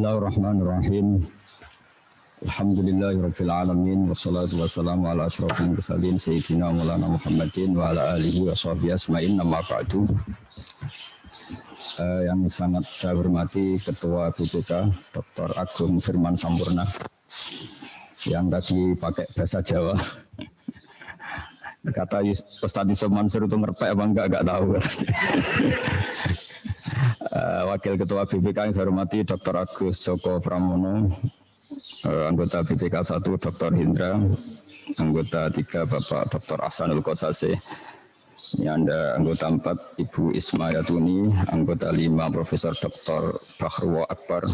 Bismillahirrahmanirrahim. Alhamdulillahirabbil alamin wassalatu wassalamu ala asyrofil mursalin sayyidina Maulana Muhammadin wa ala alihi wa sahbihi asma'in amma ba'du. Yang sangat saya hormati Ketua BPK Dr. Agung Firman Sampurna yang tadi pakai bahasa Jawa. Kata Ustaz Yusuf Mansur itu ngerpek apa enggak tahu. Wakil Ketua BPK yang saya hormati Dr. Agus Joko Pramono, anggota BPK 1 Dr. Hindra, anggota 3 Bapak Dr. Ahsanul Qasasi, ini Anda anggota 4 Ibu Isma Yatuni, anggota 5 Profesor Dr. Bahrwa Akbar,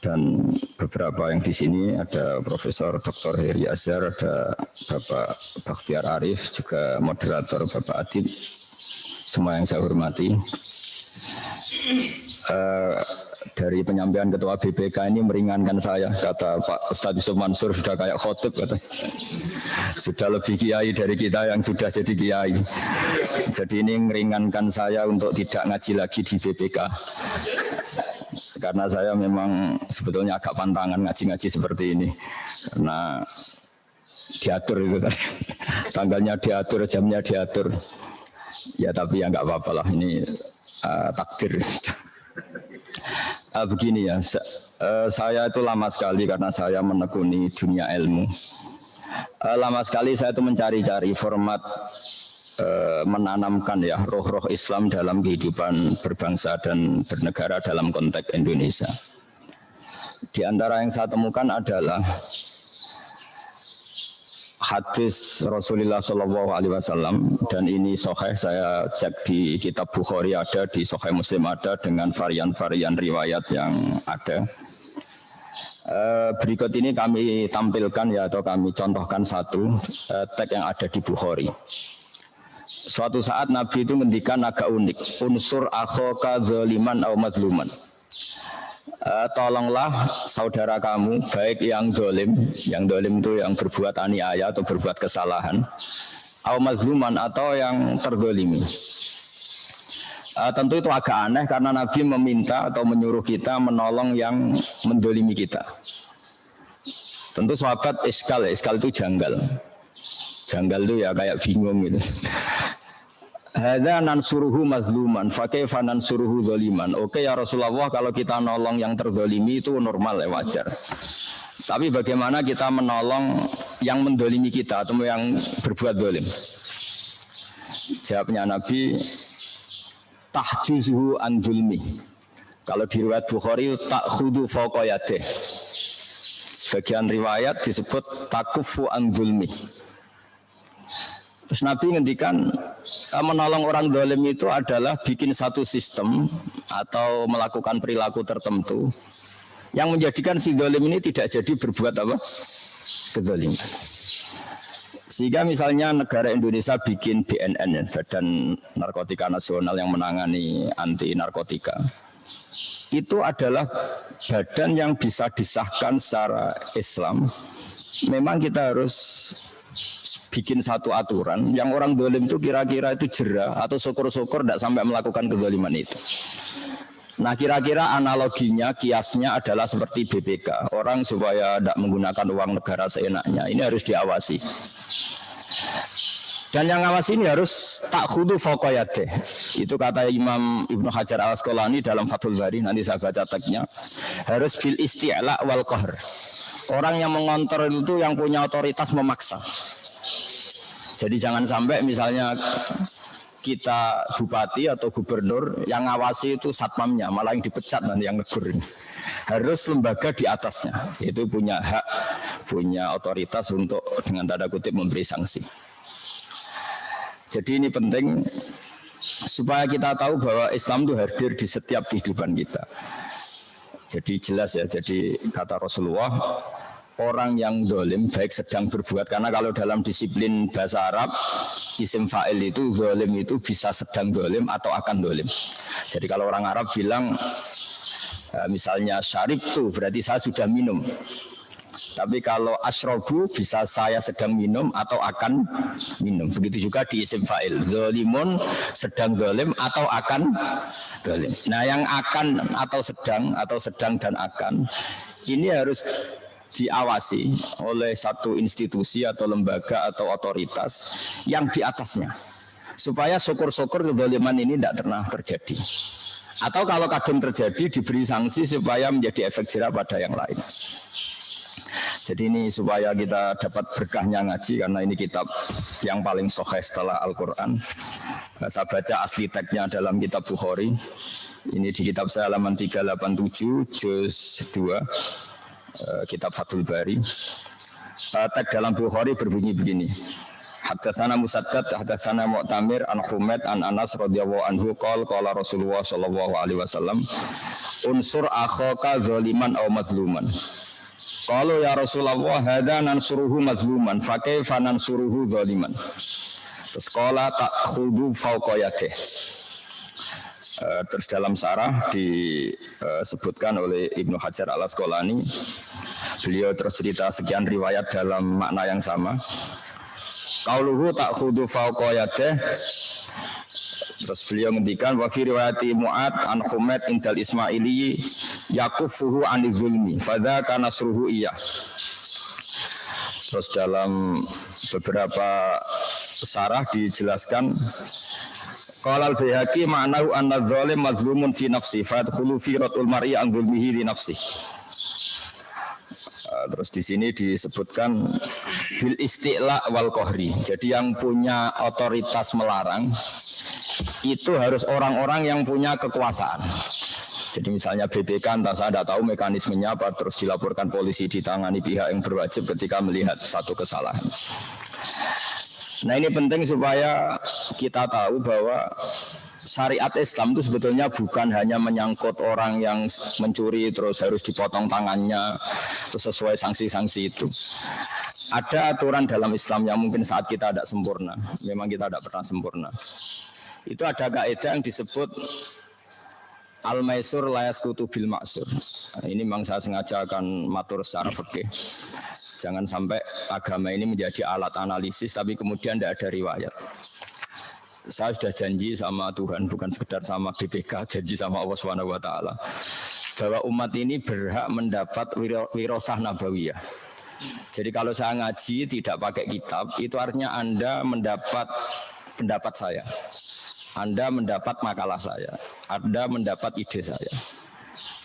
dan beberapa yang di sini ada Profesor Dr. Heri Azhar, ada Bapak Bakhtiar Arif, juga moderator Bapak Adib. Semua yang saya hormati, dari penyampaian Ketua BPK ini meringankan saya, kata Pak Ustadz Yusuf Mansur sudah kayak khotib, kata. Sudah lebih kiai dari kita yang sudah jadi kiai. Jadi ini meringankan saya untuk tidak ngaji lagi di BPK. Karena saya memang sebetulnya agak pantangan ngaji-ngaji seperti ini. Karena diatur itu tadi. Tanggalnya diatur, jamnya diatur. Ya tapi ya nggak apa-apa lah, ini takdir. Begini ya, saya itu lama sekali karena saya menekuni dunia ilmu. Lama sekali saya itu mencari-cari format menanamkan ya roh-roh Islam dalam kehidupan berbangsa dan bernegara dalam konteks Indonesia. Di antara yang saya temukan adalah hadis Rasulullah SAW, dan ini sahih, saya cek di kitab Bukhari ada, di sahih Muslim ada, dengan varian-varian riwayat yang ada. Berikut ini kami tampilkan ya, atau kami contohkan satu teks yang ada di Bukhari. Suatu saat Nabi itu ngendikan agak unik, unsur akhoka zaliman au mazluman. Tolonglah saudara kamu, baik yang dolim itu yang berbuat aniaya atau berbuat kesalahan, au mazluman atau yang tergolimi. Tentu itu agak aneh karena Nabi meminta atau menyuruh kita menolong yang mendolimi kita. Tentu sahabat iskal itu janggal itu ya kayak bingung gitu. Hadza nansuruhu mazluman fa kaifa nansuruhu zaliman. Oke ya Rasulullah, kalau kita nolong yang terzalimi itu normal ya, wajar. Tapi bagaimana kita menolong yang mendolimi kita atau yang berbuat zalim? Jawabnya Nabi, tahjuzuhu an zulmi. Kalau di riwayat Bukhari ta'khudu fawqa yadih. Sebagian riwayat disebut takufu an zulmi. Terus Nabi ngendikan menolong orang zalim itu adalah bikin satu sistem atau melakukan perilaku tertentu yang menjadikan si zalim ini tidak jadi berbuat apa? Kezaliman. Sehingga misalnya negara Indonesia bikin BNN, Badan Narkotika Nasional, yang menangani anti narkotika. Itu adalah badan yang bisa disahkan secara Islam. Memang kita harus bikin satu aturan yang orang zalim itu kira-kira itu jera atau syukur-syukur tidak sampai melakukan kezaliman itu. Nah, kira-kira analoginya, kiasnya adalah seperti BPK. Orang supaya tidak menggunakan uang negara seenaknya, ini harus diawasi. Dan yang ngawasi ini harus ta'khudu fawqa yadih. Itu kata Imam Ibnu Hajar Al-Asqalani dalam Fathul Bari, nanti saya baca teksnya. Harus bil isti'la wal qahr. Orang yang mengontrol itu yang punya otoritas memaksa. Jadi jangan sampai misalnya kita bupati atau gubernur yang ngawasi itu satpamnya, malah yang dipecat nanti yang negur. Harus lembaga di atasnya, itu punya hak, punya otoritas untuk dengan tanda kutip memberi sanksi. Jadi ini penting supaya kita tahu bahwa Islam itu hadir di setiap kehidupan kita. Jadi jelas ya, jadi kata Rasulullah, orang yang zalim baik sedang berbuat, karena kalau dalam disiplin bahasa Arab isim fa'il itu zalim itu bisa sedang zalim atau akan zalim. Jadi kalau orang Arab bilang misalnya syarib itu berarti saya sudah minum. Tapi kalau asyrobu bisa saya sedang minum atau akan minum. Begitu juga di isim fa'il. Zolimun sedang zolim atau akan zolim. Nah yang akan atau sedang dan akan ini harus diawasi oleh satu institusi atau lembaga atau otoritas yang di atasnya. Supaya syukur-syukur kezaliman ini tidak pernah terjadi. Atau kalau kadang terjadi diberi sanksi supaya menjadi efek jerah pada yang lain. Jadi ini supaya kita dapat berkahnya ngaji karena ini kitab yang paling sahih setelah Al-Quran. Saya baca asli teksnya dalam kitab Bukhari. Ini di kitab saya halaman 387 juz 2 kitab Fathul Bari. Teks dalam Bukhari berbunyi begini. Haddatsana Musaddad, haddatsana Mu'tamir an Humaid an Anas radhiyallahu anhu qala Rasulullah sallallahu alaihi wasallam unsur akhaka zaliman aw mazluman. Qalu ya Rasulullah hadza nansuruhu mazluman fa kaifa nansuruhu zaliman. Terus qala ta'khudhu fawqa yadihi. Terus dalam syarah disebutkan oleh Ibnu Hajar Al-Asqalani, beliau terus cerita sekian riwayat dalam makna yang sama. Qauluhu ta'khudhu fawqa yadihi. Terus beliau ngendikan wa fi riwayati Mu'ad an Humaid indal Ismaili yakufuhu anil zulmi fadzaka nasruhu iya. Terus dalam beberapa syarah dijelaskan qala al-Baihaqi ma'nahu anna adz-dzalim mazlumun fi nafsi fa yadkhulu fi radul mar'i an zulmihi li nafsi. Terus di sini disebutkan bil isti'la wal qahri. Jadi yang punya otoritas melarang itu harus orang-orang yang punya kekuasaan. Jadi misalnya BPK entah saya tidak tahu mekanismenya apa, terus dilaporkan polisi, ditangani pihak yang berwajib ketika melihat satu kesalahan. Nah ini penting supaya kita tahu bahwa syariat Islam itu sebetulnya bukan hanya menyangkut orang yang mencuri terus harus dipotong tangannya terus sesuai sanksi-sanksi itu. Ada aturan dalam Islam yang mungkin saat kita tidak sempurna, memang kita tidak pernah sempurna. Itu ada kaidah yang disebut al-maisur la yasqutu bil ma'sur. Nah, ini memang saya sengaja akan matur secara fikih. Jangan sampai agama ini menjadi alat analisis tapi kemudian tidak ada riwayat. Saya sudah janji sama Tuhan, bukan sekedar sama BPK, janji sama Allah Subhanahu wa taala bahwa umat ini berhak mendapat wirasah nabawiyah. Jadi kalau saya ngaji tidak pakai kitab, itu artinya Anda mendapat pendapat saya. Anda mendapat makalah saya, Anda mendapat ide saya.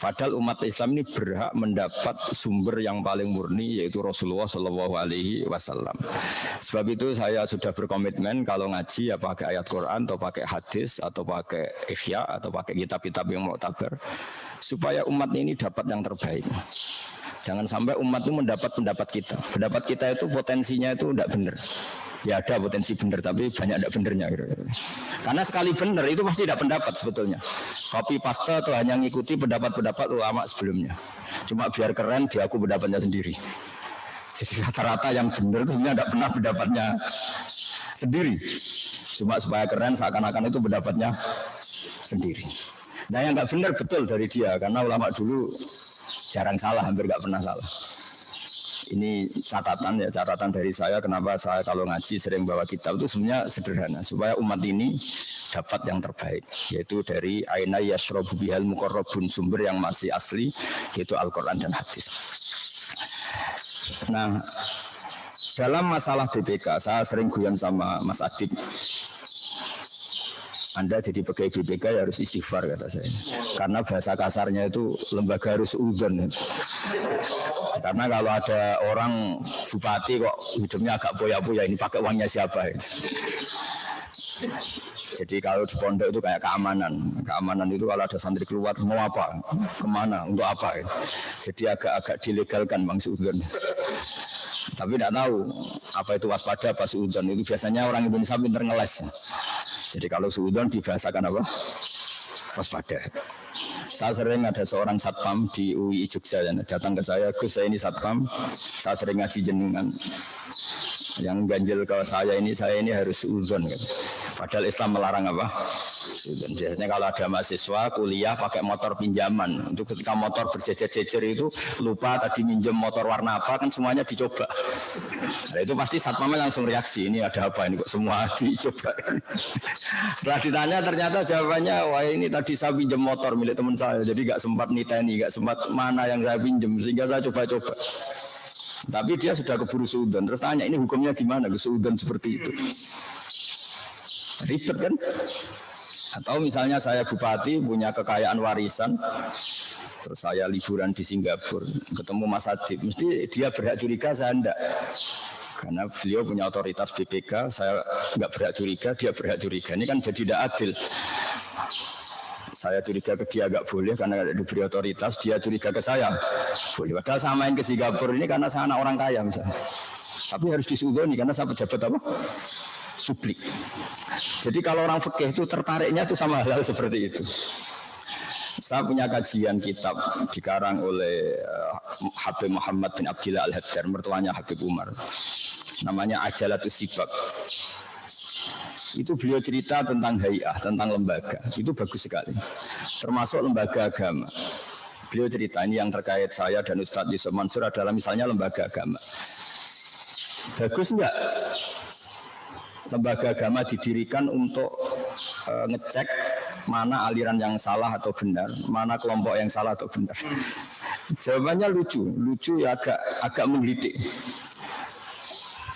Padahal umat Islam ini berhak mendapat sumber yang paling murni yaitu Rasulullah Shallallahu Alaihi Wasallam. Sebab itu saya sudah berkomitmen kalau ngaji ya pakai ayat Quran atau pakai hadis atau pakai ihya atau pakai kitab-kitab yang mu'tabar supaya umat ini dapat yang terbaik. Jangan sampai umat itu mendapat pendapat kita. Pendapat kita itu potensinya itu tidak benar. Ya ada potensi benar tapi banyak tidak benernya. Karena sekali benar itu pasti tidak pendapat sebetulnya. Copy paste atau hanya ngikuti pendapat-pendapat ulama sebelumnya. Cuma biar keren dia aku pendapatnya sendiri. Jadi rata-rata yang benar itu sebenarnya tidak pernah pendapatnya sendiri. Cuma supaya keren seakan-akan itu pendapatnya sendiri. Nah yang nggak benar betul dari dia karena ulama dulu jarang salah, hampir nggak pernah salah. Ini catatan dari saya kenapa saya kalau ngaji sering bawa kitab itu sebenarnya sederhana supaya umat ini dapat yang terbaik yaitu dari aina yashrabu bihal muqarrabun sumber yang masih asli yaitu Al-Qur'an dan hadis. Nah, dalam masalah BPK saya sering guyon sama Mas Adib. Anda jadi pegawai BPK ya harus istighfar kata saya. Karena bahasa kasarnya itu lembaga harus uzon. Karena kalau ada orang bupati kok hidupnya agak poya-poya ini pakai uangnya siapa itu. Jadi kalau di pondok itu kayak keamanan. Keamanan itu kalau ada santri keluar mau apa, kemana, untuk apa. Jadi agak-agak dilegalkan Bang Suudon. Tapi tidak tahu apa itu waspada apa suudon. Itu biasanya orang Indonesia pinter ngeles. Jadi kalau suudon dibahasakan apa? Waspada. Saya sering ada seorang satpam di UI Jogja datang ke saya, Gus saya ini satpam, saya sering ngaji jenengan. Yang ganjil ke saya ini harus suudon. Gitu. Padahal Islam melarang apa? Dan biasanya kalau ada mahasiswa kuliah pakai motor pinjaman, itu ketika motor berjejer-jejer itu lupa tadi minjem motor warna apa kan semuanya dicoba. Nah, itu pasti satpamnya langsung reaksi, ini ada apa ini kok semua dicoba. Setelah ditanya ternyata jawabannya, wah ini tadi saya pinjem motor milik teman saya, jadi nggak sempat niteni, nggak sempat mana yang saya pinjem sehingga saya coba-coba. Tapi dia sudah keburu suudzon, terus tanya ini hukumnya gimana suudzon seperti itu? Ribet kan? Atau misalnya saya bupati punya kekayaan warisan, terus saya liburan di Singapura, ketemu Mas Adib, mesti dia berhak curiga, saya enggak. Karena beliau punya otoritas BPK, saya enggak berhak curiga, dia berhak curiga. Ini kan jadi tidak adil. Saya curiga ke dia enggak boleh karena enggak diberi otoritas, dia curiga ke saya boleh. Padahal saya main ke Singapura ini karena saya anak orang kaya misalnya. Tapi harus disuudoni karena saya pejabat apa? Publik. Jadi kalau orang fikih itu tertariknya itu sama hal seperti itu. Saya punya kajian kitab dikarang oleh Habib Muhammad bin Abdillah Al-Haddar, mertuanya Habib Umar. Namanya Ajalatus Sibab. Itu beliau cerita tentang hay'ah, tentang lembaga. Itu bagus sekali. Termasuk lembaga agama. Beliau cerita ini yang terkait saya dan Ustadz Yusuf Mansur adalah misalnya lembaga agama. Bagus enggak? Lembaga agama didirikan untuk ngecek mana aliran yang salah atau benar, mana kelompok yang salah atau benar. Jawabannya lucu ya agak menggelitik.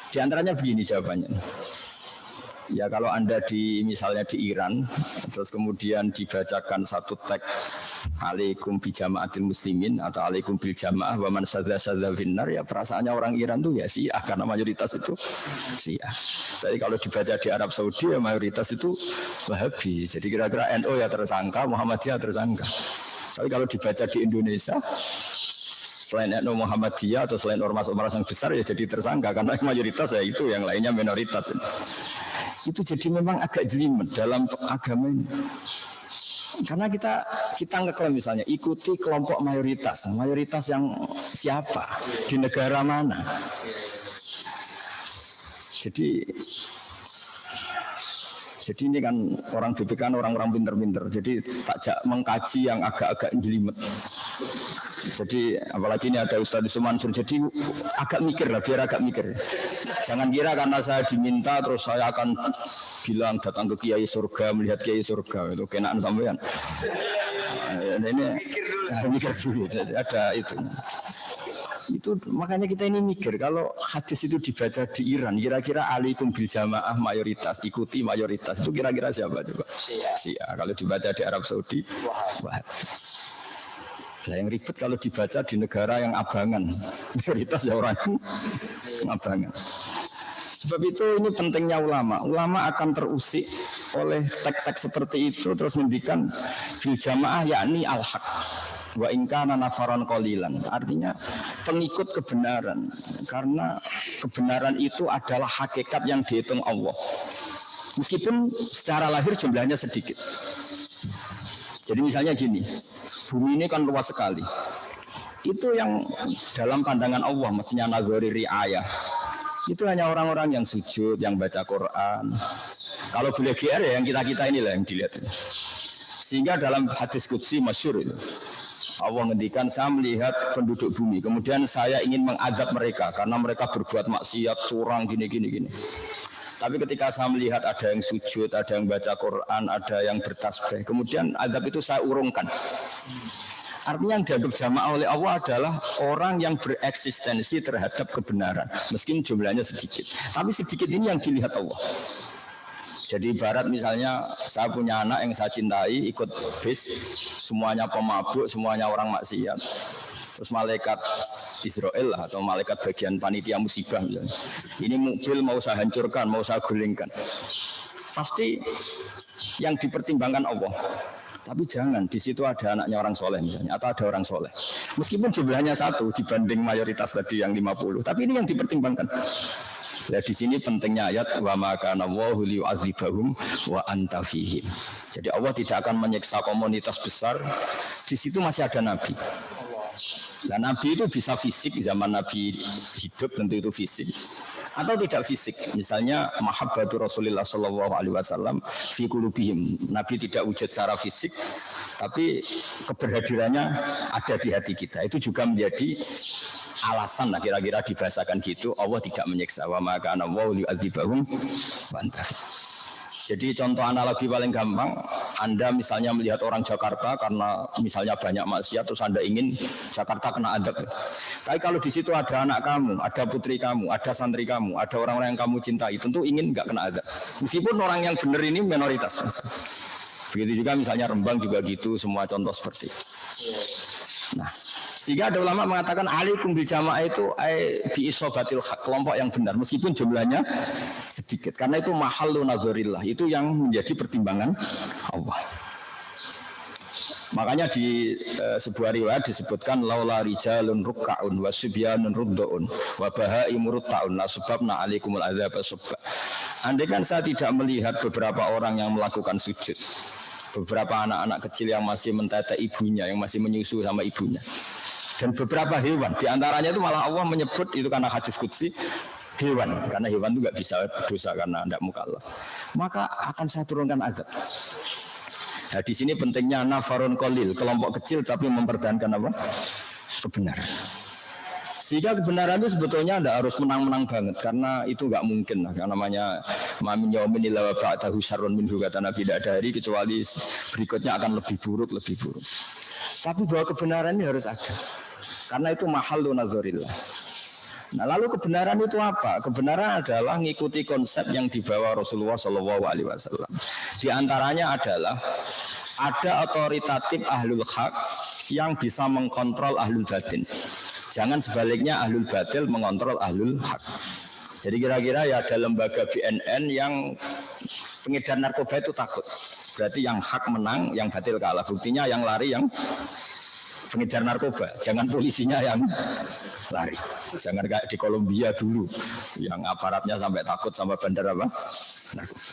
Di antaranya begini jawabannya. Ya kalau Anda misalnya di Iran, terus kemudian dibacakan satu teks alaikum bi jama'atil muslimin atau alaikum bil jamaah wa man sadza finnar, ya perasaannya orang Iran tuh ya Syiah karena mayoritas itu Syiah. Tapi kalau dibaca di Arab Saudi ya mayoritas itu Wahabi. Jadi kira-kira NU ya tersangka, Muhammadiyah tersangka. Tapi kalau dibaca di Indonesia selain NU Muhammadiyah atau selain ormas-ormas yang besar ya jadi tersangka karena mayoritas ya itu, yang lainnya minoritas. Itu jadi memang agak jelimet dalam agama ini. Karena kita ngeklaim misalnya ikuti kelompok mayoritas yang siapa di negara mana. Jadi ini kan orang BPK kan orang-orang pinter-pinter. Jadi takjak mengkaji yang agak-agak jelimet. Jadi apalagi ini ada Ustadz Yusuf Mansur, jadi agak mikir lah, biar agak mikir. Jangan kira karena saya diminta terus saya akan bilang datang ke Kiai Surga, melihat Kiai Surga, itu kenaan sampean. Ini mikir dulu, ada itu. Itu makanya kita ini mikir kalau hadis itu dibaca di Iran, kira-kira alaikum bil jamaah mayoritas, ikuti mayoritas, itu kira-kira siapa coba? Syiah. Kalau dibaca di Arab Saudi, Wahabi. Nah, yang ribet kalau dibaca di negara yang abangan, mayoritas ya orang abangan. Sebab itu ini pentingnya ulama. Ulama akan terusik oleh teks-teks seperti itu terus mendikan bil jamaah yakni al-haq. Wa in kana nafaran qalilan. Artinya pengikut kebenaran. Karena kebenaran itu adalah hakikat yang dihitung Allah. Meskipun secara lahir jumlahnya sedikit. Jadi misalnya gini, bumi ini kan luas sekali. Itu yang dalam pandangan Allah mestinya nazari riayah. Itu hanya orang-orang yang sujud, yang baca Quran. Kalau boleh GR ya yang kita-kita inilah yang dilihat. Sehingga dalam hadis qudsi masyhur itu Allah ngendikan, saya melihat penduduk bumi, kemudian saya ingin mengadab mereka karena mereka berbuat maksiat, curang, gini. Tapi ketika saya melihat ada yang sujud, ada yang baca Quran, ada yang bertasbih, kemudian adab itu saya urungkan. Artinya yang dianggap jamaah oleh Allah adalah orang yang bereksistensi terhadap kebenaran, meskipun jumlahnya sedikit. Tapi sedikit ini yang dilihat Allah. Jadi ibarat misalnya saya punya anak yang saya cintai, ikut bis, semuanya pemabuk, semuanya orang maksiat. Terus malaikat Israel lah, atau malaikat bagian panitia musibah misalnya. Ini mobil mau saya hancurkan, mau saya gulingkan. Pasti yang dipertimbangkan Allah. Tapi jangan, di situ ada anaknya orang soleh misalnya, atau ada orang soleh. Meskipun jumlahnya satu dibanding mayoritas tadi yang 50, tapi ini yang dipertimbangkan. Ya di sini pentingnya ayat wa ma kana Allahu liyu'adzibahum wa anta fihim. Jadi Allah tidak akan menyiksa komunitas besar. Di situ masih ada nabi. Dan nabi itu bisa fisik, zaman nabi hidup tentu itu fisik. atau tidak fisik. Misalnya mahabbatu Rasulullah sallallahu alaihi wasallam fi qulubihim. Nabi tidak wujud secara fisik, tapi keberhadirannya ada di hati kita. Itu juga menjadi alasan lah kira-kira dibahasakan gitu, Allah tidak menyiksa. Wa ma kana Allahu li'adzibahum wa anta. Jadi contoh analogi paling gampang, Anda misalnya melihat orang Jakarta karena misalnya banyak maksiat, terus Anda ingin Jakarta kena adab. Tapi kalau di situ ada anak kamu, ada putri kamu, ada santri kamu, ada orang-orang yang kamu cintai, tentu ingin nggak kena adab. Meskipun orang yang benar ini minoritas. Begitu juga misalnya Rembang juga gitu, semua contoh seperti itu. Nah, sehingga ada ulama mengatakan alaikum bil jamaah itu bi isobatil haq, kelompok yang benar meskipun jumlahnya sedikit, karena itu mahallu nazarillah, itu yang menjadi pertimbangan Allah. Makanya di sebuah riwayat disebutkan laula rijalun ruk'aun wa subyanun ruddaun wa bahaimur ta'un la subabna alaikumul adzab subba. Andai kan saya tidak melihat beberapa orang yang melakukan sujud, beberapa anak-anak kecil yang masih mentata ibunya, yang masih menyusu sama ibunya, dan beberapa hewan, diantaranya itu malah Allah menyebut itu karena hadis qudsi hewan, karena hewan itu nggak bisa berdosa karena tidak mukallaf, maka akan saya turunkan azab. Nah, di sini pentingnya nafarun qalil, kelompok kecil tapi mempertahankan apa? Kebenaran. Sehingga kebenaran itu sebetulnya tidak harus menang-menang banget, karena itu nggak mungkin lah. Karena namanya mamin yaumin illa ba'dahu syarrun minhu, kata Nabi, tidak ada hari kecuali berikutnya akan lebih buruk. Tapi bahwa kebenaran ini harus ada, karena itu mahallu nazarillah. Nah, lalu kebenaran itu apa? Kebenaran adalah mengikuti konsep yang dibawa Rasulullah Shallallahu Alaihi Wasallam. Di antaranya adalah ada otoritatif ahlul haq yang bisa mengkontrol ahlul batin. Jangan sebaliknya ahlul batil mengontrol ahlul haq. Jadi kira-kira ya ada lembaga BNN yang pengedar narkoba itu takut. Berarti yang hak menang, yang batil kalah. Buktinya yang lari yang pengedar narkoba. Jangan polisinya yang lari. Jangan kayak di Kolombia dulu, yang aparatnya sampai takut sama bandar apa? Narkoba.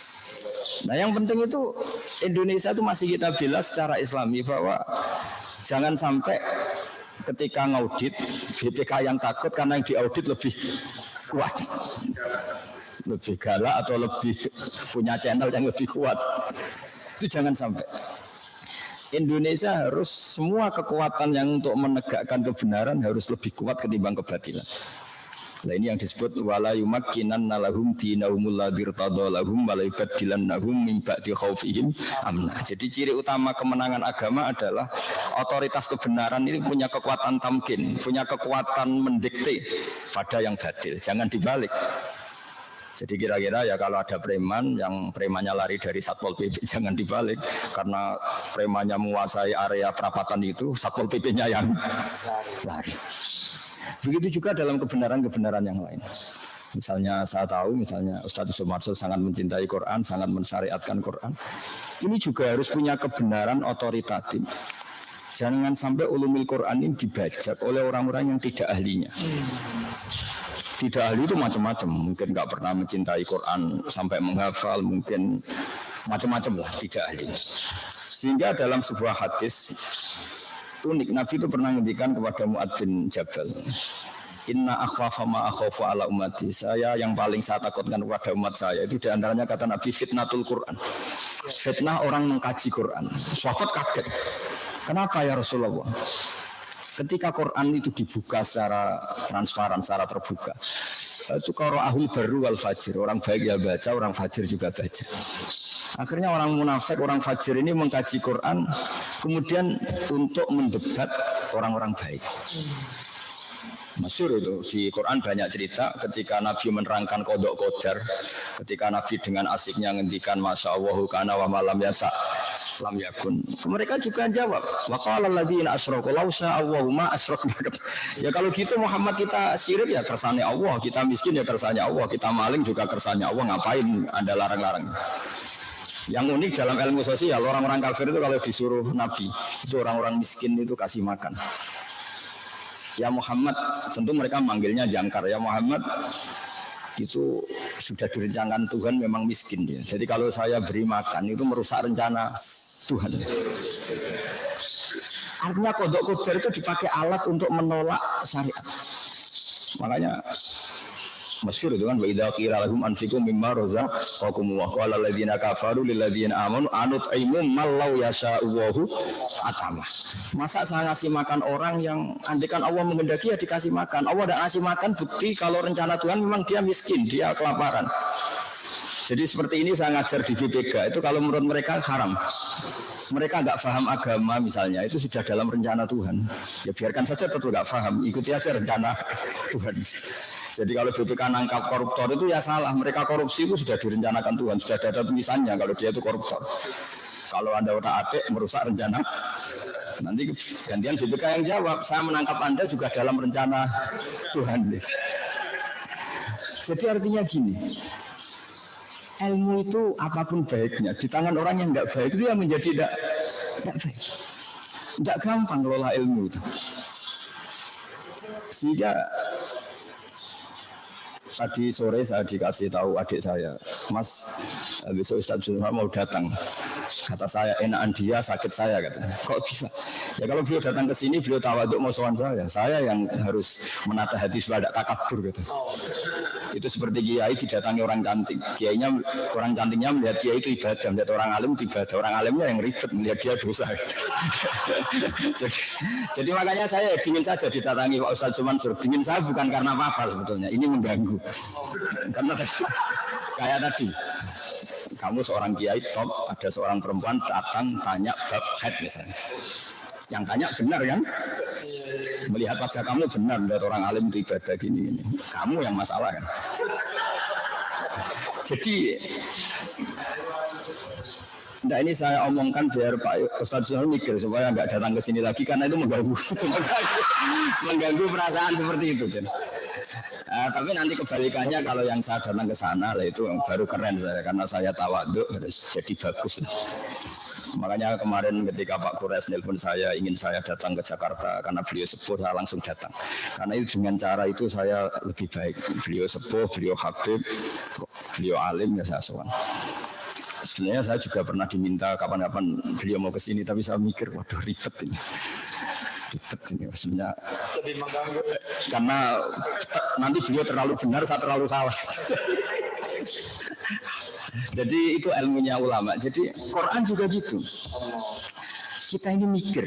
Nah, yang penting itu Indonesia itu masih kita bela secara Islami, bahwa jangan sampai ketika ngaudit BPK yang takut karena yang diaudit lebih kuat, lebih galak atau lebih punya channel yang lebih kuat. Itu jangan sampai. Indonesia harus semua kekuatan yang untuk menegakkan kebenaran harus lebih kuat ketimbang kebatilan. Nah, ini yang disebut wala yumakkinanna lahum dinahumul ladzi irtada lahum wa la yubaddilannahum min ba'di khaufihim amna. Jadi ciri utama kemenangan agama adalah otoritas kebenaran ini punya kekuatan tamkin, punya kekuatan mendikte pada yang batil, jangan dibalik. Jadi kira-kira ya kalau ada preman yang premannya lari dari Satpol PP, jangan dibalik, karena premannya menguasai area perapatan itu, Satpol PP-nya yang lari. Begitu juga dalam kebenaran-kebenaran yang lain. Misalnya saya tahu, misalnya Ustadz Sumarso sangat mencintai Quran, sangat mensyariatkan Quran. Ini juga harus punya kebenaran otoritatif. Jangan sampai ulumul Quran ini dibajak oleh orang-orang yang tidak ahlinya. Tidak ahli itu macam-macam, mungkin nggak pernah mencintai Quran sampai menghafal, mungkin macam-macam lah, tidak ahli. Sehingga dalam sebuah hadis unik, Nabi itu pernah ngendikan kepada Mu'adz bin Jabal, inna akhwafa ma akhafu ala ummati, saya yang paling saya takutkan kepada umat saya itu diantaranya kata Nabi fitnatul Quran, fitnah orang mengkaji Quran. Sahabat kaget, kenapa ya Rasulullah? Ketika Quran itu dibuka secara transparan, secara terbuka, itu qara'ahul barru wal fajir, orang baik ya baca, orang fajir juga baca. Akhirnya orang munafik, orang fajir ini mengkaji Quran, kemudian untuk mendebat orang-orang baik. Masyhur itu di Quran banyak cerita ketika Nabi menerangkan qadha qadar, ketika Nabi dengan asiknya ngendikan masya Allah kana wa malam yasa lam yakun. Mereka juga jawab, wa qala alladziina asyraku law syaa Allahu ma asyrakna. Ya kalau gitu Muhammad kita syirik ya kersane Allah, kita miskin ya kersane Allah, kita maling juga kersane Allah, ngapain Anda larang-larang? Yang unik dalam ilmu sosial, orang-orang kafir itu kalau disuruh Nabi, itu orang-orang miskin itu kasih makan. Ya Muhammad, tentu mereka manggilnya jangkar. Ya Muhammad, itu sudah direncanakan Tuhan memang miskin dia. Jadi kalau saya beri makan itu merusak rencana Tuhan. Artinya kodok qadar itu dipakai alat untuk menolak syariat. Makanya Masyhur itu kan wa idza qila lahum anfiqu mimma razaqakum wa qala alladziina kafaru lil ladziina amanu anut'imu mal law yasha'u atama. Masa saya ngasih makan orang yang andekan Allah menghendaki ya dikasih makan. Allah tidak ngasih makan, bukti kalau rencana Tuhan memang dia miskin, dia kelaparan. Jadi seperti ini saya ngajar di BPK itu kalau menurut mereka haram. Mereka nggak paham agama misalnya, itu sudah dalam rencana Tuhan. Ya biarkan saja tetap nggak paham, ikuti aja rencana Tuhan. Jadi kalau BPK nangkap koruptor itu ya salah. Mereka korupsi itu sudah direncanakan Tuhan, sudah ada tulisannya kalau dia itu koruptor. Kalau Anda otak-atik merusak rencana, nanti gantian BPK yang jawab, saya menangkap Anda juga dalam rencana Tuhan. Jadi artinya gini, ilmu itu apapun baiknya di tangan orang yang tidak baik itu ya menjadi tidak baik. Tidak gampang ngelola ilmu itu. Sehingga tadi sore saya dikasih tahu adik saya, Mas, besok Ustaz Zulham mau datang. Kata saya, enakan dia, sakit saya, kata. Kok bisa? Ya kalau beliau datang ke sini, beliau tawaduk mau sowan saya yang harus menata hati supaya tidak takabur, gitu. Itu seperti kiai didatangi orang cantik. Kiainya, orang cantiknya melihat kiai itu ibadah, melihat orang alim itu ibadah. Orang alimnya yang ribet, melihat dia dosa. jadi makanya saya dingin saja didatangi Pak Ustaz Mansur. Dingin saya bukan karena apa-apa sebetulnya. Ini mengganggu. Karena kayak tadi, kamu seorang kiai top, ada seorang perempuan datang tanya bab haid misalnya. Yang tanya benar kan? Melihat wajah kamu benar, melihat orang alim itu ibadah gini. Kamu yang masalah kan? Jadi, nah ini saya omongkan biar Pak Ustadz Zulham mikir supaya nggak datang ke sini lagi karena itu mengganggu perasaan seperti itu. Tapi nanti kebalikannya kalau yang saya datang ke sana lah itu baru keren saya karena saya tawaduk harus jadi bagus. Makanya kemarin ketika Pak Kures nelpon saya ingin saya datang ke Jakarta karena beliau sepuh saya langsung datang. Karena itu dengan cara itu saya lebih baik. Beliau sepuh, beliau habib, beliau alim ya saya sowan. Sebenarnya saya juga pernah diminta kapan-kapan beliau mau ke sini tapi saya mikir waduh ribet ini. Ribet ini maksudnya lebih mengganggu karena nanti beliau terlalu benar saya terlalu salah. Jadi itu ilmunya ulama. Jadi Quran juga gitu. Kita ini mikir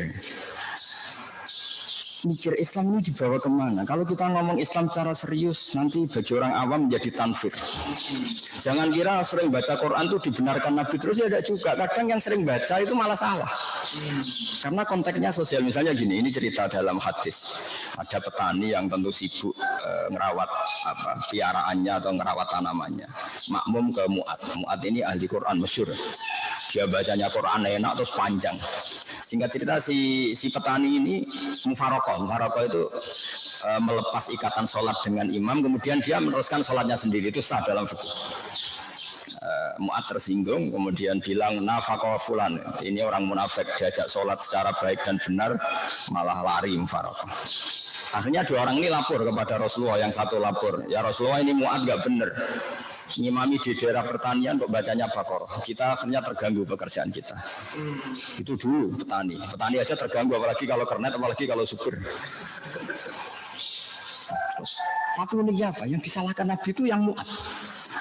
Islam ini dibawa kemana? Kalau kita ngomong Islam secara serius, nanti bagi orang awam menjadi tanfir. Jangan kira sering baca Quran itu dibenarkan Nabi terus ya tidak juga. Kadang yang sering baca itu malah salah. Karena konteksnya sosial. Misalnya gini, ini cerita dalam hadis. Ada petani yang tentu sibuk ngerawat piaraannya atau ngerawat tanamannya. Makmum ke Mu'ad. Mu'ad ini ahli Quran masyhur. Dia bacanya Quran enak terus panjang. Singkat cerita si petani ini mufarokoh itu melepas ikatan sholat dengan imam, kemudian dia meneruskan sholatnya sendiri, itu sah dalam fikih. Mu'ad tersinggung, kemudian bilang nafaqah fulan, ini orang munafik, diajak sholat secara baik dan benar malah lari mufarokoh. Akhirnya dua orang ini lapor kepada Rasulullah, yang satu lapor, ya Rasulullah ini Mu'ad gak benar. Ngimami di daerah pertanian kok bacanya Baqarah. Kita akhirnya terganggu pekerjaan kita. Itu dulu petani aja terganggu, apalagi kalau kernet, apalagi kalau supir. Terus, tapi ini apa? Yang disalahkan Nabi itu yang Mu'ad.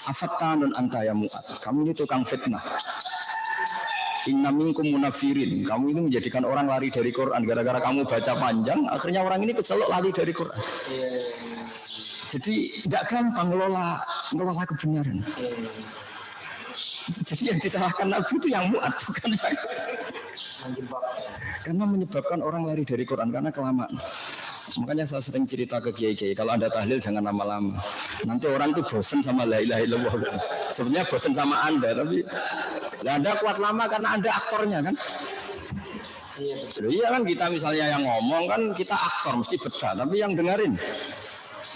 Afattanun anta ya Mu'ad. Kamu ini tukang fitnah. Inna minkum munafirin. Kamu ini menjadikan orang lari dari Quran. Gara-gara kamu baca panjang, akhirnya orang ini kecelok lari dari Quran. Jadi tidak gampang ngelola kebenaran. Jadi yang disalahkan Nabi itu yang Mu'ad, bukan yang karena menyebabkan orang lari dari Quran karena kelamaan. Makanya saya sering cerita ke kiai-kiai, kalau Anda tahlil jangan lama-lama. Nanti orang itu bosan sama la ilaha illallah. Sebenarnya bosan sama Anda, tapi Anda kuat lama karena Anda aktornya kan. Iya kan, kita misalnya yang ngomong kan kita aktor mesti betah, tapi yang dengerin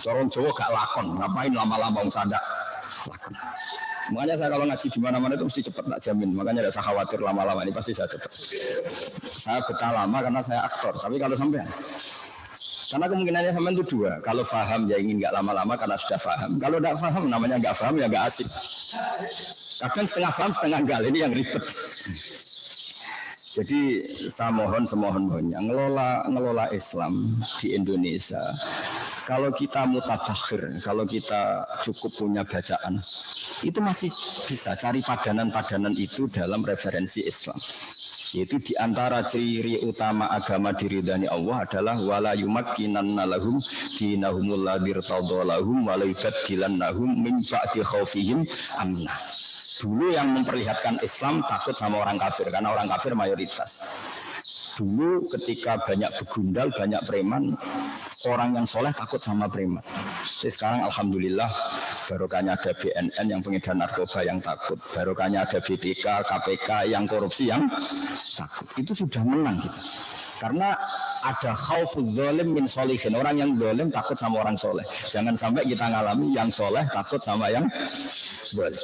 orang Jawa gak lakon, ngapain lama-lama sadak lakon. Makanya saya kalau ngaji di mana-mana itu mesti cepat, tak jamin. Makanya tidak usah khawatir lama-lama, ini pasti saya cepat. Saya betah lama karena saya aktor, tapi kalau sampai karena kemungkinannya sampai itu dua. Kalau paham ya ingin gak lama-lama karena sudah paham. Kalau tidak paham namanya gak paham ya gak asik. Kadang setengah paham setengah enggak, ini yang ribet. Jadi saya mohon semohon-mohonnya ngelola Islam di Indonesia Kalau kita mutabakhir, kalau kita cukup punya bacaan, itu masih bisa cari padanan-padanan itu dalam referensi Islam. Yaitu diantara ciri utama agama diridani Allah adalah wala yumakkinanna lahum dinahumul ladzi irtadalahum wa la yubaddilannahum min ba'di khaufihim amna. Dulu yang memperlihatkan Islam takut sama orang kafir karena orang kafir mayoritas. Dulu ketika banyak begundal, banyak preman, orang yang soleh takut sama preman. Jadi sekarang alhamdulillah barokahnya ada BNN yang pengedar narkoba yang takut, barokahnya ada BPK, KPK yang korupsi yang takut. Itu sudah menang kita. Karena ada khauful zalim min sholihin, orang yang zalim takut sama orang soleh. Jangan sampai kita ngalami yang soleh takut sama yang zalim.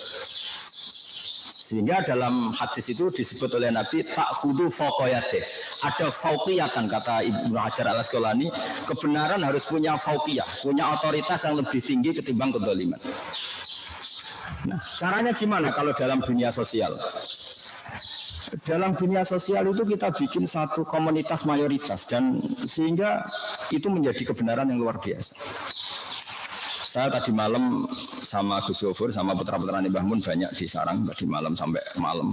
Sehingga dalam hadis itu disebut oleh Nabi ta'khudu fawqiyatih. Ada fauqiyatan kata Ibnu Hajar al-Asqalani, kebenaran harus punya fauqiyah, punya otoritas yang lebih tinggi ketimbang kezaliman. Nah, caranya gimana kalau dalam dunia sosial? Dalam dunia sosial itu kita bikin satu komunitas mayoritas dan sehingga itu menjadi kebenaran yang luar biasa. Saya tadi malam sama Gus Yofur, sama putra-putra Mbah Mun banyak di sarang tadi malam sampai malam.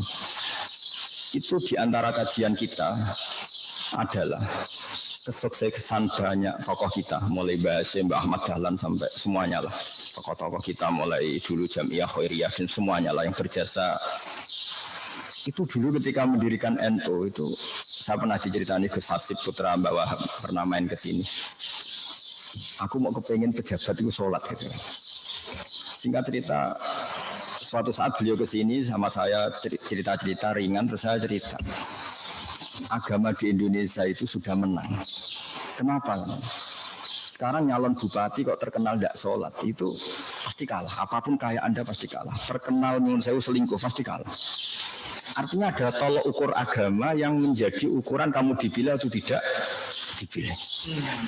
Itu di antara kajian kita adalah kesuksesan banyak tokoh kita, mulai Mbah Hasyim, Mbah Ahmad Dahlan sampai semuanya lah. Tokoh-tokoh kita mulai dulu Jamiah Khairiyah dan semuanya lah yang berjasa. Itu dulu ketika mendirikan NU itu saya pernah diceritani Gus Hasib putra Mbak Wahab pernah main ke sini. Aku mau kepengen pejabat itu sholat gitu. Singkat cerita, suatu saat beliau ke sini sama saya cerita-cerita ringan, terus saya cerita agama di Indonesia itu sudah menang. Kenapa? Sekarang nyalon bupati kok terkenal tidak sholat, itu pasti kalah. Apapun kaya Anda pasti kalah. Terkenal nyuwun sewu selingkuh pasti kalah. Artinya ada tolok ukur agama yang menjadi ukuran kamu dipilih atau tidak dipilih.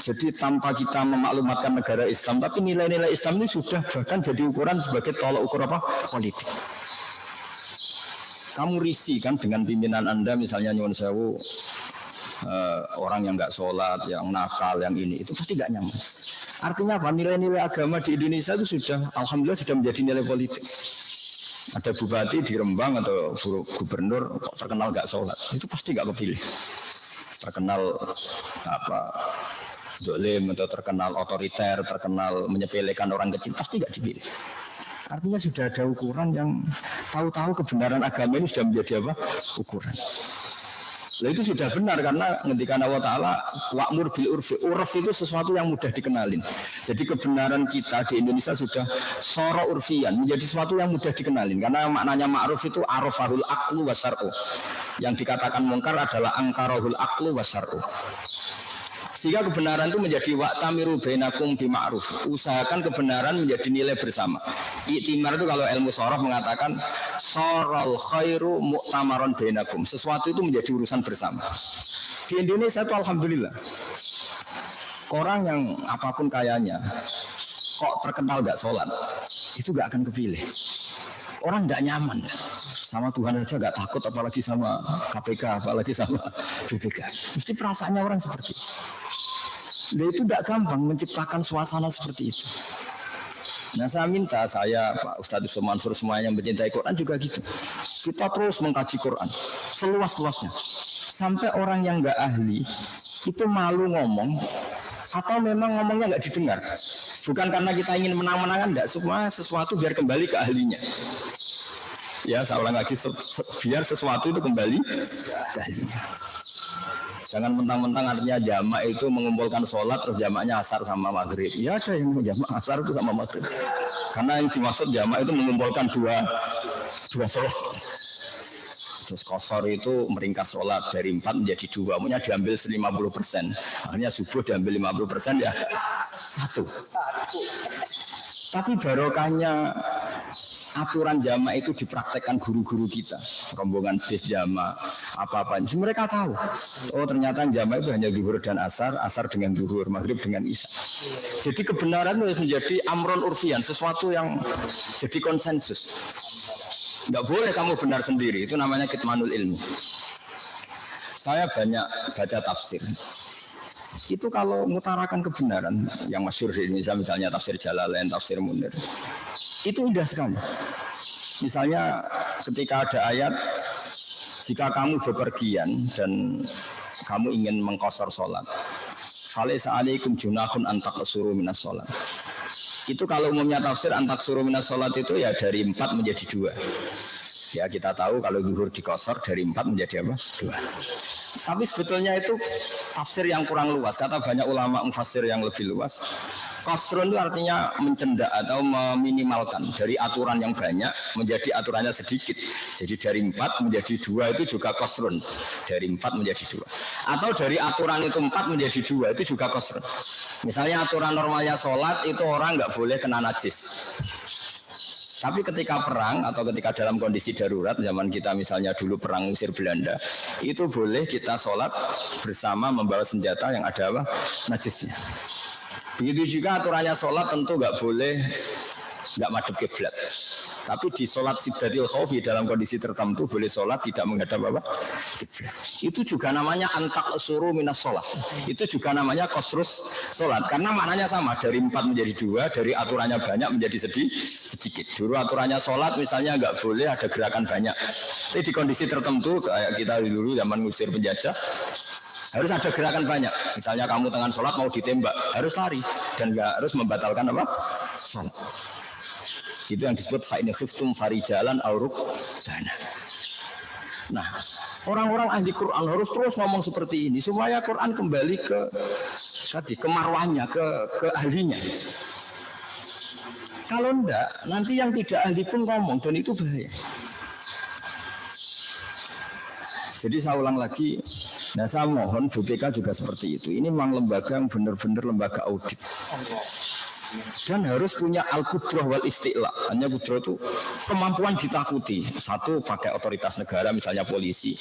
Jadi tanpa kita memaklumatkan negara Islam, tapi nilai-nilai Islam ini sudah bahkan jadi ukuran sebagai tolok ukur apa? Politik. Kamu risih kan dengan pimpinan Anda misalnya nyuwun sewu orang yang nggak sholat, yang nakal, yang ini, itu pasti nggak nyaman. Artinya apa? Nilai-nilai agama di Indonesia itu sudah, alhamdulillah sudah menjadi nilai politik. Ada bupati di Rembang atau gubernur kok terkenal nggak sholat, itu pasti nggak kepilih. Terkenal apa zalim atau terkenal otoriter, terkenal menyepelekan orang kecil, pasti nggak dipilih. Artinya sudah ada ukuran yang tahu-tahu kebenaran agama ini sudah menjadi apa? Ukuran. Nah, itu sudah benar karena ketika Allah Ta'ala wa'mur bil urfi, urf itu sesuatu yang mudah dikenalin. Jadi kebenaran kita di Indonesia sudah soro urfian, menjadi sesuatu yang mudah dikenalin. Karena maknanya ma'ruf itu arafahul aqlu wa syar'u. Yang dikatakan mungkar adalah angkarahul aqlu wa syar'u. Sehingga kebenaran itu menjadi wa'tamiru bainakum bima'ruf. Usahakan kebenaran menjadi nilai bersama. Iktimar itu kalau ilmu shoroh mengatakan sorol khairu mu'tamaron bainakum. Sesuatu itu menjadi urusan bersama. Di Indonesia itu alhamdulillah. Orang yang apapun kayanya, kok terkenal gak sholat, itu gak akan kepilih. Orang gak nyaman. Sama Tuhan saja gak takut, apalagi sama KPK, apalagi sama BPK. Mesti perasaannya orang seperti itu. Nah, itu tidak gampang menciptakan suasana seperti itu. Nah, saya minta saya Pak Ustadz Yusuf Mansur semuanya yang mencintai Quran juga gitu. Kita terus mengkaji Quran seluas-luasnya. Sampai orang yang nggak ahli itu malu ngomong atau memang ngomongnya nggak didengar. Bukan karena kita ingin menang-menangan, enggak, semua sesuatu biar kembali ke ahlinya. Ya, saya ulang lagi, biar sesuatu itu kembali ke ahlinya. Jangan mentang-mentang artinya jamak itu mengumpulkan sholat terus jamaknya asar sama maghrib. Ya ada yang jamak asar itu sama maghrib. Karena yang dimaksud jamak itu mengumpulkan dua sholat. Terus qashar itu meringkas sholat dari 4 menjadi 2. Maunya diambil 50%. Akhirnya subuh diambil 50% ya 1. Tapi barokahnya aturan jamak itu dipraktekkan guru-guru kita, rombongan bis jamak, apa-apa. Mereka tahu, oh ternyata jamak itu hanya zuhur dan asar, asar dengan zuhur, maghrib dengan isya. Jadi kebenaran itu menjadi amron urfian, sesuatu yang jadi konsensus. Nggak boleh kamu benar sendiri, itu namanya kitmanul ilmi. Saya banyak baca tafsir. Itu kalau mengutarakan kebenaran yang masyhur di Indonesia, misalnya tafsir Jalalain, tafsir Munir, itu indah sekali. Misalnya ketika ada ayat, jika kamu bepergian dan kamu ingin mengqashar sholat, falaisa alaikum junahun an taqsuru minas sholat. Itu kalau umumnya tafsir an taqsuru minas sholat itu ya dari 4 menjadi 2. Ya kita tahu kalau zuhur diqashar dari 4 menjadi apa? 2. Tapi sebetulnya itu tafsir yang kurang luas. Kata banyak ulama mufassir yang lebih luas, qasrun itu artinya mencendak atau meminimalkan dari aturan yang banyak menjadi aturannya sedikit. Jadi dari 4 menjadi 2 itu juga qasrun. Dari 4 menjadi 2. Atau dari aturan itu 4 menjadi 2 itu juga qasrun. Misalnya aturan normalnya sholat itu orang nggak boleh kena najis. Tapi ketika perang atau ketika dalam kondisi darurat, zaman kita misalnya dulu perang Mesir Belanda, itu boleh kita sholat bersama membawa senjata yang ada apa? Najisnya. Begitu juga aturannya sholat tentu nggak boleh nggak madhep kiblat. Tapi di sholat siddatil khaufi dalam kondisi tertentu boleh sholat tidak menghadap apa? Kiblat. Itu juga namanya antak suru minas sholat. Itu juga namanya qasrus sholat. Karena maknanya sama, dari 4 menjadi 2, dari aturannya banyak menjadi sedikit. Dulu aturannya sholat misalnya nggak boleh ada gerakan banyak. Tapi di kondisi tertentu kayak kita dulu zaman ngusir penjajah, harus ada gerakan banyak. Misalnya kamu tengah sholat mau ditembak, harus lari dan nggak harus membatalkan apa? Sholat. Itu yang disebut fa'in khiftum farijalan aw rukbana. Nah, orang-orang ahli Quran harus terus ngomong seperti ini supaya Quran kembali ke tadi ke marwahnya, ke ahlinya. Kalau enggak, nanti yang tidak ahli pun ngomong dan itu bahaya. Jadi saya ulang lagi, nah saya mohon BPK juga seperti itu. Ini memang lembaga yang benar-benar lembaga audit. Dan harus punya al-qudrah wal isti'la. Hanya qudrah itu kemampuan ditakuti. 1, pakai otoritas negara misalnya polisi.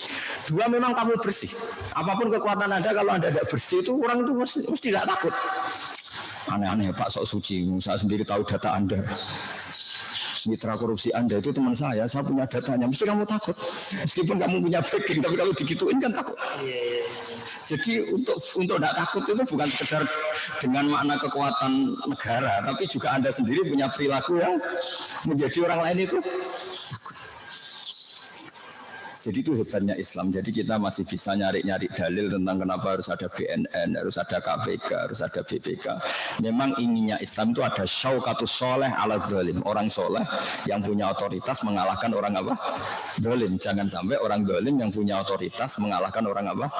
2, memang kamu bersih. Apapun kekuatan Anda, kalau Anda tidak bersih itu orang itu mesti tidak takut. Aneh-aneh Pak sok suci, saya sendiri tahu data Anda. Mitra korupsi Anda itu teman saya punya datanya, mesti kamu takut. Meskipun kamu punya backing, tapi kalau digituin kan takut. Jadi untuk tidak takut itu bukan sekedar dengan makna kekuatan negara, tapi juga Anda sendiri punya perilaku yang menjadi orang lain itu takut. Jadi itu hebatnya Islam. Jadi kita masih bisa nyari-nyari dalil tentang kenapa harus ada BNN, harus ada KPK, harus ada BPK. Memang inginnya Islam itu ada syaukatus soleh ala zalim. Orang soleh yang punya otoritas mengalahkan orang apa? Zalim. Jangan sampai orang zalim yang punya otoritas mengalahkan orang apa?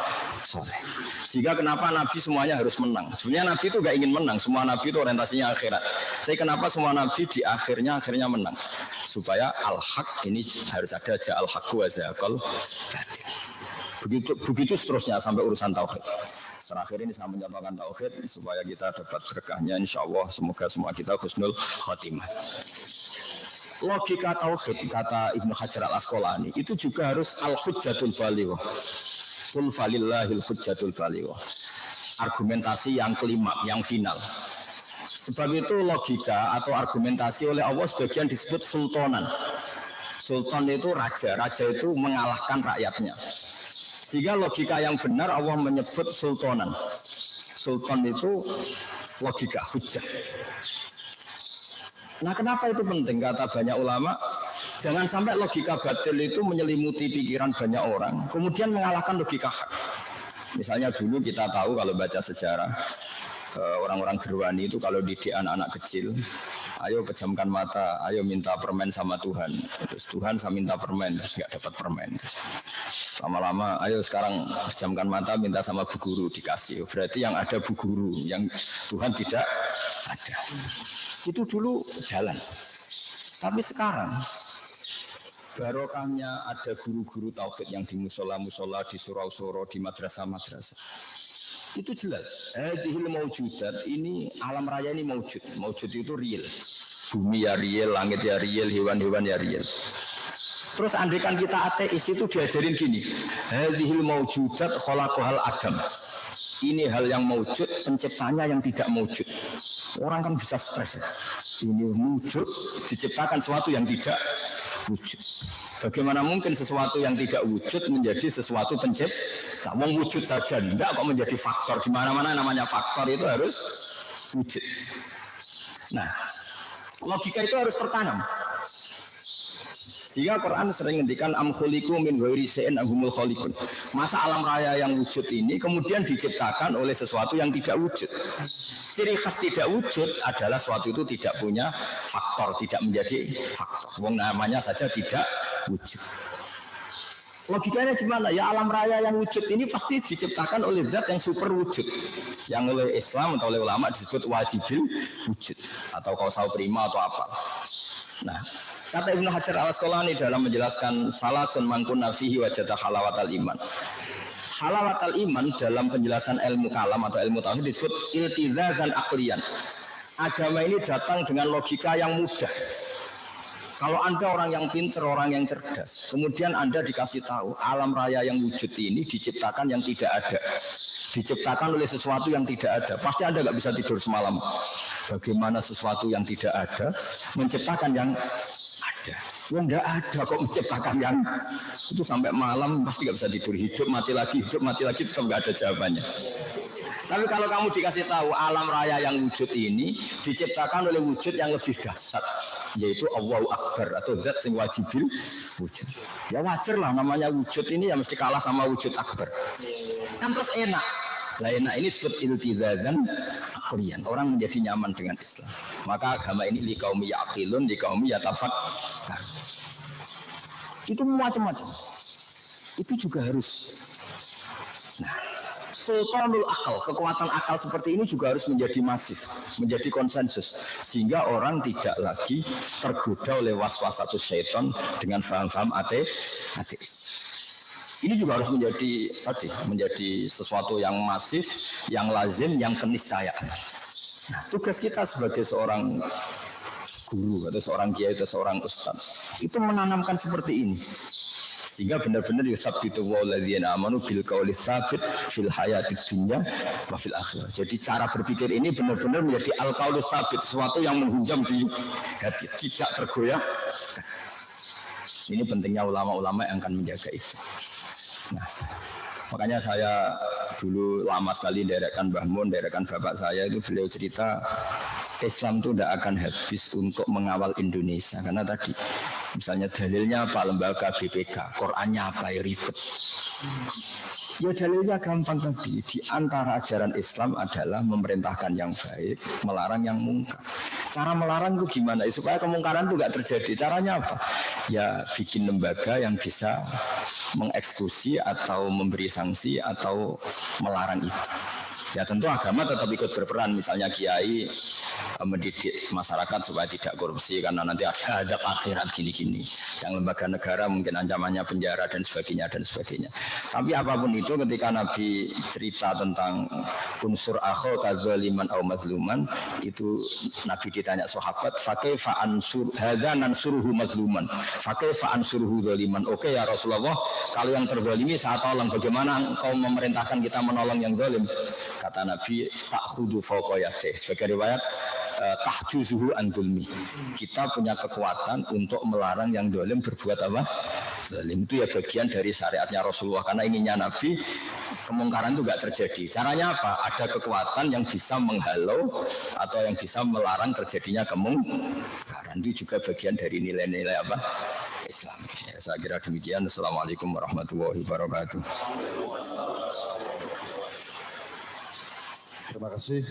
Soleh. Sehingga kenapa Nabi semuanya harus menang? Sebenarnya Nabi itu gak ingin menang. Semua Nabi itu orientasinya akhirat. Tapi kenapa semua Nabi di akhirnya menang? Supaya al-haq ini harus ada aja al-haq wa zaqal batil. Begitu seterusnya sampai urusan tauhid. Terakhir ini saya mencontohkan tauhid supaya kita dapat berkahnya insyaallah, semoga semua kita husnul khotimah. Logika tauhid kata Ibnu Hajar al-Asqalani itu juga harus al-hujjatul balighah. Qul falillahil hujjatul balighah. Argumentasi yang kelima, yang final. Sebab itu logika atau argumentasi oleh Allah sebagian disebut sultanan. Sultan itu raja, raja itu mengalahkan rakyatnya. Sehingga logika yang benar Allah menyebut sultanan. Sultan itu logika, hujjah. Nah kenapa itu penting? Kata banyak ulama, jangan sampai logika batil itu menyelimuti pikiran banyak orang, kemudian mengalahkan logika hak. Misalnya dulu kita tahu kalau baca sejarah, orang-orang Gerwani itu kalau didik anak-anak kecil, ayo pejamkan mata, ayo minta permen sama Tuhan. Terus Tuhan saya minta permen, terus nggak dapat permen. Lama-lama, ayo sekarang pejamkan mata, minta sama Bu Guru, dikasih. Berarti yang ada Bu Guru, yang Tuhan tidak ada. Itu dulu jalan. Tapi sekarang barokahnya ada guru-guru tauhid yang di musola-musola, di surau-surau, di madrasah-madrasah. Itu jelas. Hadhil maujudat, ini alam raya ini maujud. Maujud itu real. Bumi ya real, langit ya real, hewan-hewan ya real. Terus andaikan kita ateis itu diajarin gini. Hadhil maujudat khalaqahal adam. Ini hal yang maujud, penciptanya yang tidak maujud. Orang kan bisa stres. Ini maujud, diciptakan sesuatu yang tidak wujud. Bagaimana mungkin sesuatu yang tidak wujud menjadi sesuatu pencipta? Wong wujud saja tidak kok menjadi faktor. Di mana-mana namanya faktor itu harus wujud. Nah, logika itu harus tertanam. Sehingga Quran sering ngendikan am khuliqu min ghairi syai'in ahumul khaliqun. Masa alam raya yang wujud ini kemudian diciptakan oleh sesuatu yang tidak wujud. Ciri khas tidak wujud adalah sesuatu itu tidak punya faktor, tidak menjadi faktor. Wong namanya saja tidak wujud. Logikanya gimana? Ya alam raya yang wujud ini pasti diciptakan oleh zat yang super wujud. Yang oleh Islam atau oleh ulama disebut wajibil wujud atau kausal prima atau apa. Nah, kata Ibnu Hajar al-Asqalani dalam menjelaskan salasun mangkun nafihi wajada halawatal iman. Halawatal iman dalam penjelasan ilmu kalam atau ilmu tauhid disebut iltizazan aqliyan. Agama ini datang dengan logika yang mudah. Kalau Anda orang yang pintar, orang yang cerdas, kemudian Anda dikasih tahu alam raya yang wujud ini diciptakan yang tidak ada. Diciptakan oleh sesuatu yang tidak ada. Pasti Anda nggak bisa tidur semalam. Bagaimana sesuatu yang tidak ada menciptakan yang ada? Yang tidak ada kok menciptakan yang itu sampai malam pasti nggak bisa tidur. Hidup mati lagi tetap nggak ada jawabannya. Tapi kalau kamu dikasih tahu alam raya yang wujud ini diciptakan oleh wujud yang lebih dahsyat, yaitu Allahu Akbar atau zat sing wajibil wujud. Ya wajar lah namanya wujud ini ya mesti kalah sama wujud akbar. Kan terus enak. Lah enak ini disebut iltizazan aqliyan. Orang menjadi nyaman dengan Islam. Maka agama ini liqaumi yaqilun, liqaumi yatafakkar. Itu macam-macam. Itu juga harus. Nah, sultanul akal, kekuatan akal seperti ini juga harus menjadi masif, menjadi konsensus, sehingga orang tidak lagi tergoda oleh was-wasatus syaitan dengan faham-faham ateis. Ini juga harus menjadi sesuatu yang masif, yang lazim, yang keniscayaan. Nah, tugas kita sebagai seorang guru atau seorang kiai atau seorang ustaz itu menanamkan seperti ini. Sehingga benar-benar yusabbitu walladzina amanu bil qauli tsabit fil hayatid dunya wa fil akhirah. Jadi cara berpikir ini benar-benar menjadi al-qaulus tsabit, sesuatu yang menghunjam di hati, tidak tergoyah. Ini pentingnya ulama-ulama yang akan menjaga itu. Nah, makanya saya dulu lama sekali derekan Mbah Mun, derekan bapak saya itu beliau cerita Islam itu tidak akan habis untuk mengawal Indonesia karena tadi misalnya dalilnya apa lembaga BPK, Qurannya apa ya ribet. Ya dalilnya gampang tadi, di antara ajaran Islam adalah memerintahkan yang baik, melarang yang mungkar. Cara melarang itu gimana? Supaya kemungkaran itu nggak terjadi. Caranya apa? Ya bikin lembaga yang bisa mengeksekusi atau memberi sanksi atau melarang itu. Ya tentu agama tetap ikut berperan, misalnya kiai mendidik masyarakat supaya tidak korupsi karena nanti ada akhirat gini-gini. Yang lembaga negara mungkin ancamannya penjara dan sebagainya dan sebagainya. Tapi apapun itu ketika Nabi cerita tentang unsur akho kadzaliman au mazluman, itu Nabi ditanya sahabat, "Fakaifa ansur hadza nansuruhu mazluman? Fakaifa ansuruhu zaliman?" Oke ya Rasulullah, kalau yang terzalimi saya tolong, bagaimana engkau memerintahkan kita menolong yang zalim? Kata Nabi, ta'khudu fawqa yadayhi. Sebagai riwayat tahjuzuhu an zulmi. Kita punya kekuatan untuk melarang yang zalim berbuat apa? Zalim itu ya bagian dari syariatnya Rasulullah. Karena inginnya Nabi kemungkaran itu enggak terjadi. Caranya apa? Ada kekuatan yang bisa menghalau atau yang bisa melarang terjadinya kemungkaran. Itu juga bagian dari nilai-nilai apa? Islam. Ya, saya kira demikian. Assalamualaikum warahmatullahi wabarakatuh. Terima kasih.